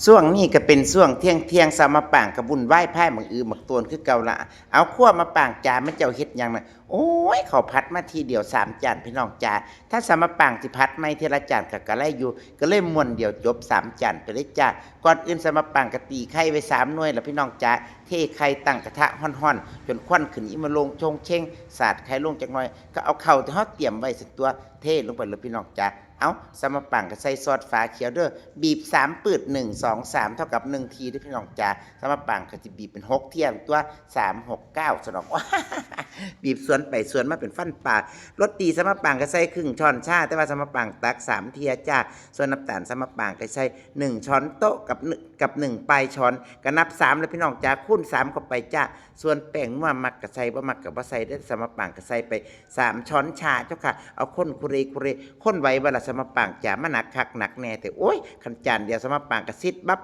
ช่วงนี้ก็เป็นช่วงเที่ยงสามาป่างกับบุญไหว้ไพ่บางอือบักตวนคือเก่าละเอาขั้วมาป่างจามันเจ้าเฮ็ดยังน่ะโอ้ยเขาพัดมาทีเดียว3 จานพี่น้องจ้าถ้าสามาป่างสิพัดไม่ทีละจานก็ไล่อยู่ก็เลยม่วนเดียวจบ3 จานไปเลยจ้าก่อนอื่นสามาป่างก็ตีไข่ไว้3 หน่วยแล้วพี่น้องจ้าเทไข่ตั้งกระทะฮ้อนๆจนควันขึ้นอีมาลงชงเชงสาดไข่ลงจักหน่อยก็เอาข้าวที่เฮาเตรียมไว้สักตัวเทลงไปเลยพี่น้องจ้าเอาสมาปังก็ใส่ซอสฝาเขียวเด้อบีบ3ปืด1 2 3เท่ากับ1ทีด้วยพี่น้องจ้าสมาปังก็จะบีบเป็น6เที่ยงตัว3 6 9สนองว่าบีบส่วนไปส่วนมาเป็นฟันปลารสดีสมาปังก็ใส่ครึ่งช้อนชาแต่ว่าสมาปังตัก3 เที่ยจ้าส่วนน้ำตาลสมาปังก็ใส่1 ช้อนโต๊ะกับ1 ปลายช้อนก็นับ3แล้วพี่น้องจ้าคูณ3เข้าไปจ้าส่วนแป้งนัวมักก็ใส่บ่มักก็บ่ใส่ได้สมาปังก็ใส่ไป3 ช้อนชาเจ้าค่ะเอาคนคุเรคนไว้เวลาสมาปังจ่ามาหนักคักหนักแน่แต่โอ้ยขันจานเดียวสมาปังกระซิดบั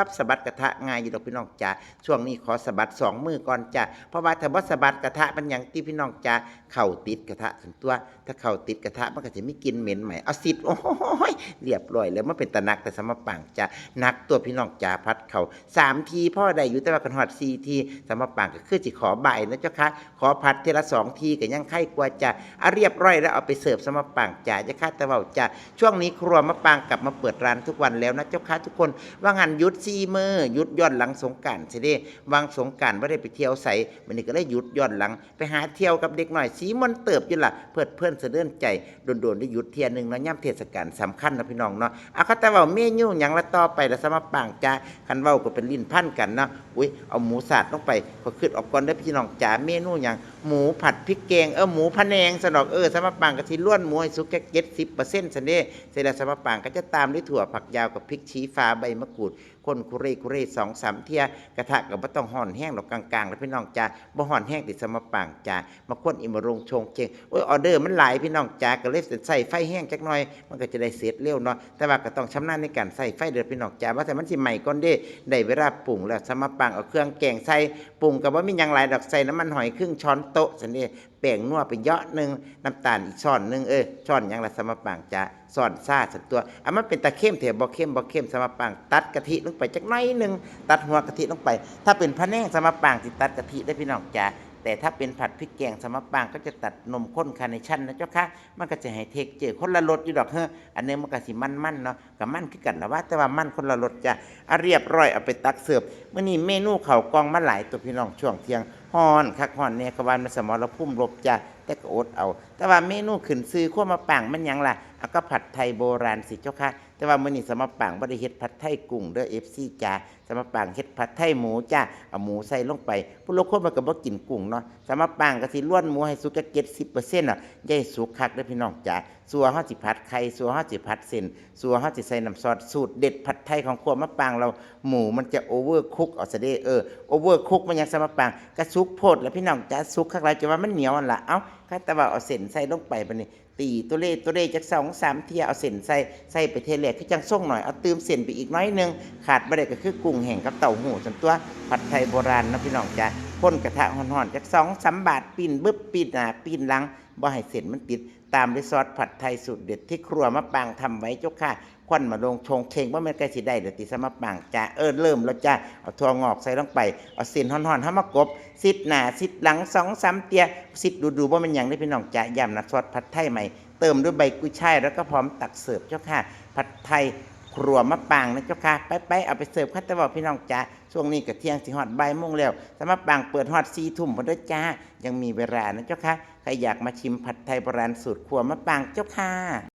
บสะบัดกระทะง่ายอยู่ดอกพี่น้องจ่าช่วงนี้ขอสะบัด2 มือก่อนจ้าเพราะว่าถ้าบ่สะบัดกระทะมันยังที่พี่น้องจ่าเข่าติดกระทะถึงตัวถ้าเข่าติดกระทะมันก็จะไม่กินเหม็นใหม่เอาซิดโอ้ยเรียบร้อยแล้วมันเป็นตะนักแต่สมาปังจ่านักตัวพี่น้องจ่าพัดเข่า3 ทีพ่อได้อยู่แต่ว่ากันหอด4 ทีสมาปังก็คือจิขอใบนะเจ้าค่ะขอพัดทีละ2 ทีก็ยังไข่กว่าจ่าเรียบร้อยแล้วเอาไปเสิร์ฟสมาปังจ่าจะค่าแต่ว่าจ่าช่วงนี้ครัวมะปางกลับมาเปิดร้านทุกวันแล้วนะเจ้าค่ะทุกคนว่างานหยุด4 มื้อหยุดย้อนหลังสงกรานต์สิเด้วางสงกรานต์บ่ได้ไปเที่ยวไสมื้อนี้ก็เลยหยุดย้อนหลังไปหาเที่ยวกับเด็กน้อยสีมนเติบอยู่ล่ะเพิ่นสะเดือนใจโดนๆได้หยุดเที่ยนึงเนาะย่ำเทศกาลสำคัญนะพี่น้องเนาะเอาค่ะแต่ว่าเมนูหยังละต่อไปละสมะปางจ้าคันเว้าก็เป็นลิ้นพันกันเนาะอุ้ยเอาหมูสาดลงไปก็คิดออกก่อนได้พี่น้องจ๋าเมนูหยังหมูผัดพริกแกงหมูพะแนงซะดอกสมะปางก็สิล้วนหมูให้สุกแค่70%ซั่นเด้เสร็จแล้วสมะปางก็จะตามด้วยถั่วผักยาวกับพริกชี้ฟ้าใบมะกรูดคนคุเร่2-3 เที่ยกระทะก็บ่ต้องห่อนแห้งดอกกลางๆแล้วพี่น้องจ้าบ่ห่อนแห้งติดสมะปางจ้ามาคนอิมรงชงเจงออเดอร์มันหลายพี่น้องจ้าก็เลยใส่ไฟแห้งจักหน่อยมันก็จะได้เสร็จเร็วเนาะแต่ว่าก็ต้องชำนาญในการใส่ไฟเดือดพี่น้องจ้าว่าแต่มันสิใหม่ก่อนเด้ได้เวลาปรุงแล้วสมะปางเอาเครื่องแกงใส่ปรุงก็บ่มีหยังหลายดอกใส่น้ำมันหอยครึ่งช้อนโต๊ะซั่นเด้แป้งนัวไปเยาะนึงน้ำตาลอีกช้อนนึงช้อนหยังละสมะปางจ้าซ่อนซ่าสักตัวมันเป็นตะเข้มเถอะบ่เข้มสมะปางตัดกะทิลงไปจักหน่อยนึงตัดหัวกะทิลงไปถ้าเป็นพะแนงสมะปางสิตัดกะทิได้พี่น้องจ้าแต่ถ้าเป็นผัดพริกแกงสมะปางก็จะตัดนมข้นคาร์เนชั่นนะเจ้าค่ะมันก็จะให้เทคเจอคนละรสอยู่ดอกอันนี้มันก็สิมันเนาะกับมันคือกันละว่าแต่ว่ามันคนละรสจ้ะเรียบร้อยเอาไปตักเสิร์ฟมื้อนี้เมนูข้าวกล้องมาหลายตัวพี่น้องช่วงเที่ยงฮ้อนคักฮ้อนเนี่ยกะว่ามันสมรภูมิรบจ้ะแต่ก็อดเอาแต่ว่าเมนูขึ้นซื้อขั้วมะปางมันหยังล่ะก็ผัดไทยโบราณสิเจ้าค่ะแต่ว่ามื้อนี้สมะปางบ่ได้เฮ็ดผัดไทยกุ้งเด้อ FC จ้าสมะปางเฮ็ดผัดไทยหมูจ้าเอาหมูใส่ลงไปผู้ลางคนมันก็บ่กินกุ้งเนาะสมะปางก็สิล้วนหมูให้สุกจัก70%อย่าให้สุกคักเด้อพี่น้องจ้าสัวเฮาสิผัดไข่สัวเฮาสิผัดเส้นสัวเฮาสิใส่น้ำซอสสูตรเด็ดผัดไทยของครัวมะปางเราหมูมันจะโอเวอร์คุกเอาซะเด้โอเวอร์คุกมันยังสมะปางก็สุกโพดแล้วพี่น้องจ้าสุกคักหลายจนว่ามันเหนียวนั่นล่ะเอ้าคันแต่ว่าเอาเส้นใส่ลงไปบัดนี้ตีตัวเลจัก2-3 เที่ยเอาเส้นใส่ไปเทแรกคือจังส่งหน่อยเอาเติมเส้นไปอีกน้อยนึงขาดบ่ได้ก็คือกุ้งแห้งกับเต้าหู้ซั่นตัวผัดไทยโบราณนะพี่น้องจ้าพ่นกระทะฮ้อนๆจัก2-3 บาทปิ้นบึ๊บปิ้นหน้าปิ้นหลังบ่ให้เส้นมันติดตามด้วยซอสผัดไทยสูตรเด็ดที่ครัวมะปางทำไว้เจ้าค่ะควันมาลงชงเข่งว่ามันใกล้สิได้เดี๋ยวติสมะปางจ้าเริ่มแล้วจ้าเอาถั่วงอกใส่ลงไปเอาเส้นฮ้อนๆเฮามากบซิดหน้าซิดหลัง2-3 เตียซิดดูว่ามันหยังได้พี่น้องจ้าย่ำน้ำซอสผัดไทยใหม่เติมด้วยใบกุ้ยช่ายแล้วก็พร้อมตักเสิร์ฟเจ้าค่ะผัดไทยครัวมะปางนะเจ้าค่ะไปเอาไปเสิร์ฟค่ะแต่ว่าพี่น้องจ้าช่วงนี้ก็เที่ยงสิฮอดบ่ายโมงแล้วสมะปางเปิดฮอด4 ทุ่มพุ่นเด้อจ้ายังมีเวลานะเจ้าค่ะใครอยากมาชิมผัดไทยโบราณสูตรครัวมะปางเจ้าค่ะ